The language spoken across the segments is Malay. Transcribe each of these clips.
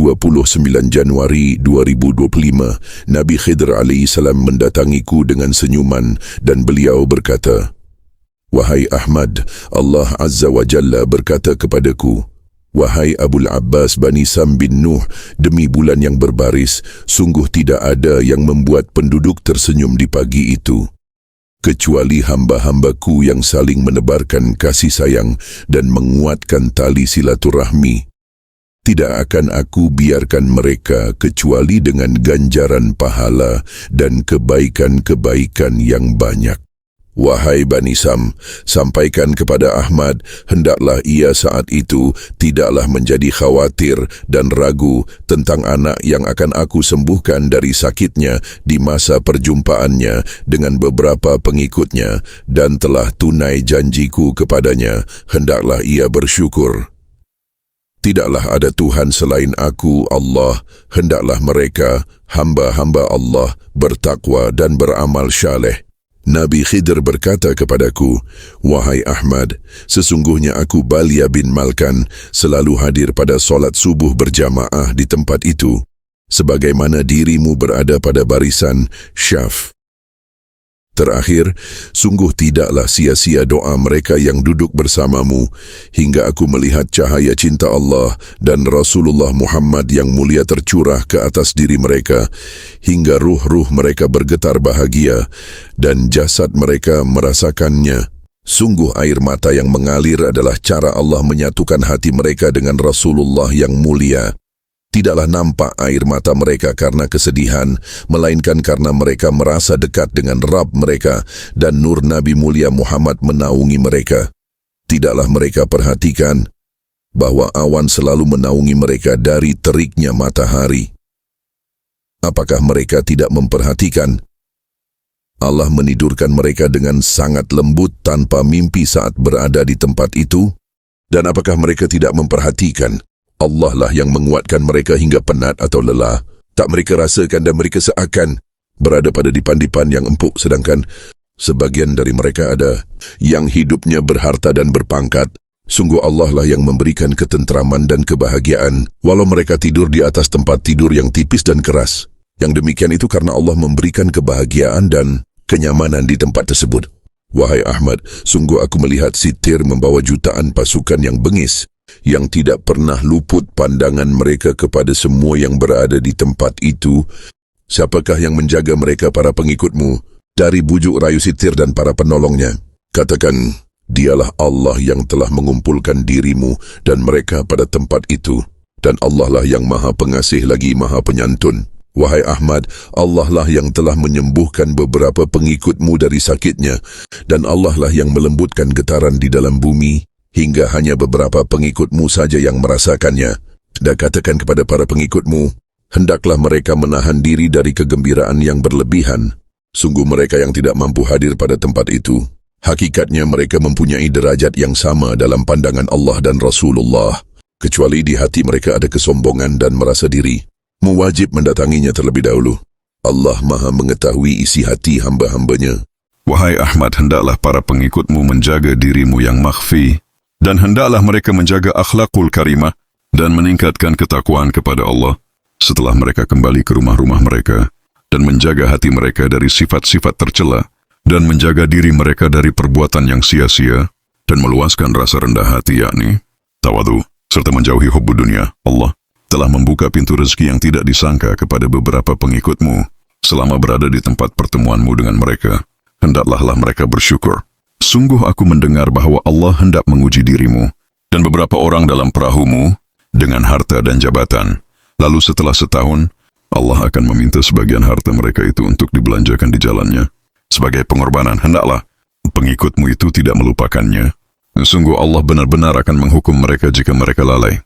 29 Januari 2025, Nabi Khidir alaihissalam mendatangiku dengan senyuman dan beliau berkata, "Wahai Ahmad, Allah Azza wa Jalla berkata kepadaku, wahai Abul Abbas Bani Sam bin Nuh, demi bulan yang berbaris, sungguh tidak ada yang membuat penduduk tersenyum di pagi itu, kecuali hamba-hambaku yang saling menebarkan kasih sayang dan menguatkan tali silaturahmi. Tidak akan aku biarkan mereka kecuali dengan ganjaran pahala dan kebaikan-kebaikan yang banyak. Wahai Bani Sam, sampaikan kepada Ahmad, hendaklah ia saat itu tidaklah menjadi khawatir dan ragu tentang anak yang akan aku sembuhkan dari sakitnya di masa perjumpaannya dengan beberapa pengikutnya, dan telah tunai janjiku kepadanya, hendaklah ia bersyukur. Tidaklah ada Tuhan selain aku, Allah, hendaklah mereka, hamba-hamba Allah, bertakwa dan beramal syaleh." Nabi Khidir berkata kepadaku, "Wahai Ahmad, sesungguhnya aku Balia bin Malkan selalu hadir pada solat subuh berjamaah di tempat itu, sebagaimana dirimu berada pada barisan syaf. Terakhir, sungguh tidaklah sia-sia doa mereka yang duduk bersamamu, hingga aku melihat cahaya cinta Allah dan Rasulullah Muhammad yang mulia tercurah ke atas diri mereka, hingga ruh-ruh mereka bergetar bahagia, dan jasad mereka merasakannya. Sungguh air mata yang mengalir adalah cara Allah menyatukan hati mereka dengan Rasulullah yang mulia. Tidaklah nampak air mata mereka karena kesedihan, melainkan karena mereka merasa dekat dengan Rabb mereka dan nur Nabi mulia Muhammad menaungi mereka. Tidaklah mereka perhatikan bahwa awan selalu menaungi mereka dari teriknya matahari. Apakah mereka tidak memperhatikan? Allah menidurkan mereka dengan sangat lembut tanpa mimpi saat berada di tempat itu. Dan apakah mereka tidak memperhatikan? Allah lah yang menguatkan mereka hingga penat atau lelah. Tak mereka rasakan dan mereka seakan berada pada dipan-dipan yang empuk, sedangkan sebagian dari mereka ada yang hidupnya berharta dan berpangkat. Sungguh Allah lah yang memberikan ketentraman dan kebahagiaan, walau mereka tidur di atas tempat tidur yang tipis dan keras. Yang demikian itu karena Allah memberikan kebahagiaan dan kenyamanan di tempat tersebut. Wahai Ahmad, sungguh aku melihat Sitir membawa jutaan pasukan yang bengis, yang tidak pernah luput pandangan mereka kepada semua yang berada di tempat itu. Siapakah yang menjaga mereka, para pengikutmu, dari bujuk rayu Sitir dan para penolongnya? Katakan, dialah Allah yang telah mengumpulkan dirimu dan mereka pada tempat itu, dan Allah lah yang maha pengasih lagi maha penyantun. Wahai Ahmad, Allah lah yang telah menyembuhkan beberapa pengikutmu dari sakitnya, dan Allah lah yang melembutkan getaran di dalam bumi, hingga hanya beberapa pengikutmu saja yang merasakannya. Dan katakan kepada para pengikutmu, hendaklah mereka menahan diri dari kegembiraan yang berlebihan. Sungguh mereka yang tidak mampu hadir pada tempat itu, hakikatnya mereka mempunyai derajat yang sama dalam pandangan Allah dan Rasulullah, kecuali di hati mereka ada kesombongan dan merasa diri. Mewajib mendatanginya terlebih dahulu. Allah maha mengetahui isi hati hamba-hambanya." Wahai Ahmad, hendaklah para pengikutmu menjaga dirimu yang makhfi, dan hendaklah mereka menjaga akhlakul karimah dan meningkatkan ketakwaan kepada Allah setelah mereka kembali ke rumah-rumah mereka, dan menjaga hati mereka dari sifat-sifat tercela, dan menjaga diri mereka dari perbuatan yang sia-sia, dan meluaskan rasa rendah hati, yakni tawadu, serta menjauhi hubbu dunia. Allah telah membuka pintu rezeki yang tidak disangka kepada beberapa pengikutmu selama berada di tempat pertemuanmu dengan mereka. Hendaklah mereka bersyukur. Sungguh aku mendengar bahwa Allah hendak menguji dirimu dan beberapa orang dalam perahumu dengan harta dan jabatan. Lalu setelah setahun, Allah akan meminta sebagian harta mereka itu untuk dibelanjakan di jalannya. Sebagai pengorbanan, hendaklah pengikutmu itu tidak melupakannya. Sungguh Allah benar-benar akan menghukum mereka jika mereka lalai.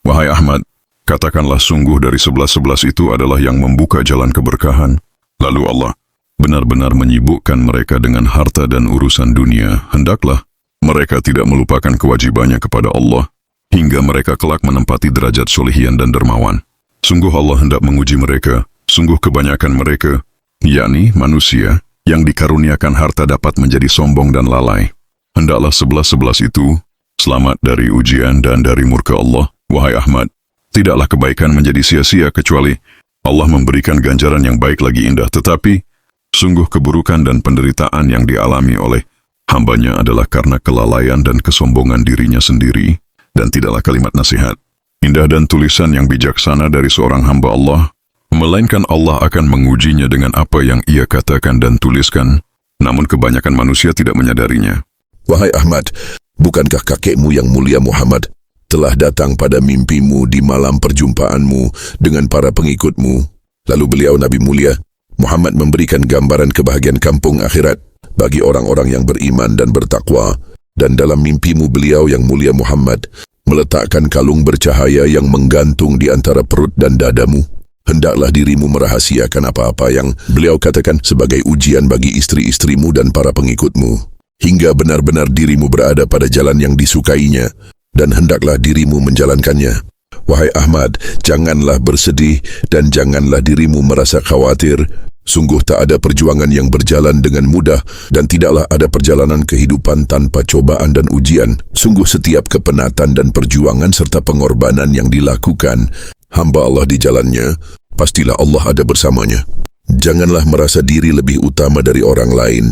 Wahai Ahmad, katakanlah, sungguh dari 11-11 itu adalah yang membuka jalan keberkahan. Lalu Allah benar-benar menyibukkan mereka dengan harta dan urusan dunia. Hendaklah mereka tidak melupakan kewajibannya kepada Allah, hingga mereka kelak menempati derajat solihian dan dermawan. Sungguh Allah hendak menguji mereka. Sungguh kebanyakan mereka, yakni manusia, yang dikaruniakan harta dapat menjadi sombong dan lalai. Hendaklah 11-11 itu selamat dari ujian dan dari murka Allah. Wahai Ahmad, Tidaklah kebaikan menjadi sia-sia kecuali Allah memberikan ganjaran yang baik lagi indah. Tetapi, sungguh keburukan dan penderitaan yang dialami oleh hambanya adalah karena kelalaian dan kesombongan dirinya sendiri, dan tidaklah kalimat nasihat indah dan tulisan yang bijaksana dari seorang hamba Allah, melainkan Allah akan mengujinya dengan apa yang ia katakan dan tuliskan, namun kebanyakan manusia tidak menyadarinya. Wahai Ahmad, bukankah kakekmu yang mulia Muhammad telah datang pada mimpimu di malam perjumpaanmu dengan para pengikutmu? Lalu beliau Nabi mulia Muhammad memberikan gambaran kebahagiaan kampung akhirat bagi orang-orang yang beriman dan bertakwa, dan dalam mimpimu beliau yang mulia Muhammad meletakkan kalung bercahaya yang menggantung di antara perut dan dadamu. Hendaklah dirimu merahasiakan apa-apa yang beliau katakan sebagai ujian bagi istri-istrimu dan para pengikutmu, hingga benar-benar dirimu berada pada jalan yang disukainya, dan hendaklah dirimu menjalankannya. Wahai Ahmad, janganlah bersedih dan janganlah dirimu merasa khawatir. Sungguh tak ada perjuangan yang berjalan dengan mudah, dan tidaklah ada perjalanan kehidupan tanpa cobaan dan ujian. Sungguh setiap kepenatan dan perjuangan serta pengorbanan yang dilakukan hamba Allah di jalannya, pastilah Allah ada bersamanya. Janganlah merasa diri lebih utama dari orang lain,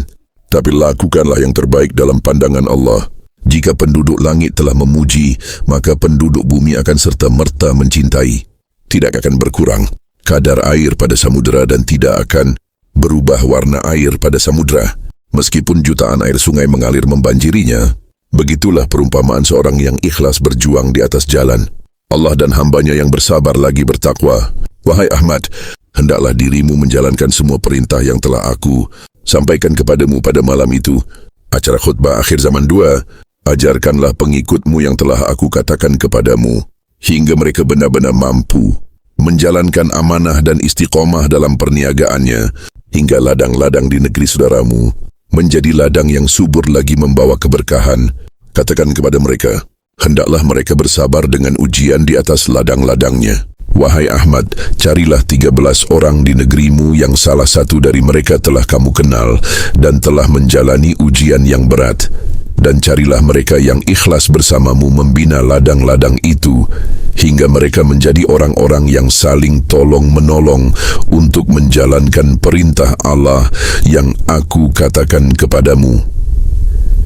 tapi lakukanlah yang terbaik dalam pandangan Allah. Jika penduduk langit telah memuji, maka penduduk bumi akan serta-merta mencintai. Tidak akan berkurang kadar air pada samudera dan tidak akan berubah warna air pada samudera, meskipun jutaan air sungai mengalir membanjirinya. Begitulah perumpamaan seorang yang ikhlas berjuang di atas jalan Allah dan hambanya yang bersabar lagi bertakwa. Wahai Ahmad, hendaklah dirimu menjalankan semua perintah yang telah aku sampaikan kepadamu pada malam itu. Acara khutbah akhir zaman 2, ajarkanlah pengikutmu yang telah aku katakan kepadamu, hingga mereka benar-benar mampu menjalankan amanah dan istiqomah dalam perniagaannya, hingga ladang-ladang di negeri saudaramu menjadi ladang yang subur lagi membawa keberkahan. Katakan kepada mereka, hendaklah mereka bersabar dengan ujian di atas ladang-ladangnya. Wahai Ahmad, carilah 13 orang di negerimu yang salah satu dari mereka telah kamu kenal dan telah menjalani ujian yang berat, dan carilah mereka yang ikhlas bersamamu membina ladang-ladang itu, hingga mereka menjadi orang-orang yang saling tolong-menolong untuk menjalankan perintah Allah yang aku katakan kepadamu.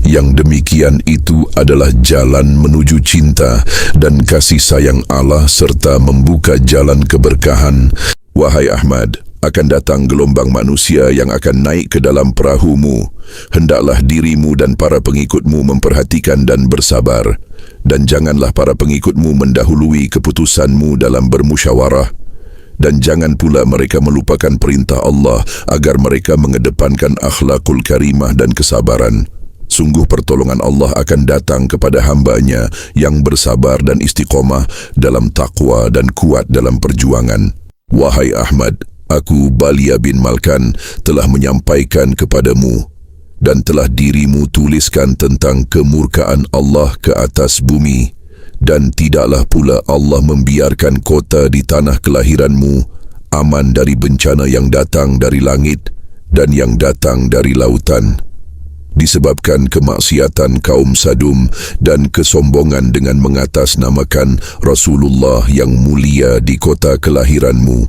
Yang demikian itu adalah jalan menuju cinta dan kasih sayang Allah serta membuka jalan keberkahan. Wahai Ahmad, akan datang gelombang manusia yang akan naik ke dalam perahumu. Hendaklah dirimu dan para pengikutmu memperhatikan dan bersabar, dan janganlah para pengikutmu mendahului keputusanmu dalam bermusyawarah, dan jangan pula mereka melupakan perintah Allah agar mereka mengedepankan akhlakul karimah dan kesabaran. Sungguh pertolongan Allah akan datang kepada hambanya yang bersabar dan istiqomah dalam takwa dan kuat dalam perjuangan. Wahai Ahmad, aku Balia bin Malkan telah menyampaikan kepadamu dan telah dirimu tuliskan tentang kemurkaan Allah ke atas bumi, dan tidaklah pula Allah membiarkan kota di tanah kelahiranmu aman dari bencana yang datang dari langit dan yang datang dari lautan, disebabkan kemaksiatan kaum Sadum dan kesombongan dengan mengatasnamakan Rasulullah yang mulia di kota kelahiranmu,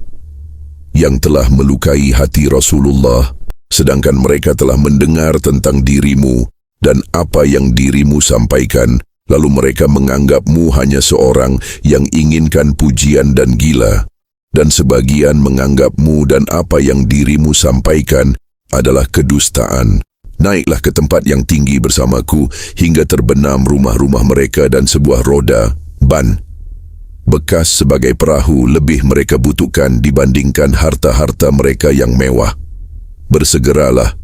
yang telah melukai hati Rasulullah, sedangkan mereka telah mendengar tentang dirimu dan apa yang dirimu sampaikan, lalu mereka menganggapmu hanya seorang yang inginkan pujian dan gila, dan sebagian menganggapmu dan apa yang dirimu sampaikan adalah kedustaan. Naiklah ke tempat yang tinggi bersamaku hingga terbenam rumah-rumah mereka dan sebuah roda, ban, bekas sebagai perahu lebih mereka butuhkan dibandingkan harta-harta mereka yang mewah. Bersegeralah,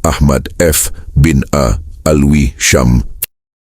Ahmad F. bin A. Alwi Syam.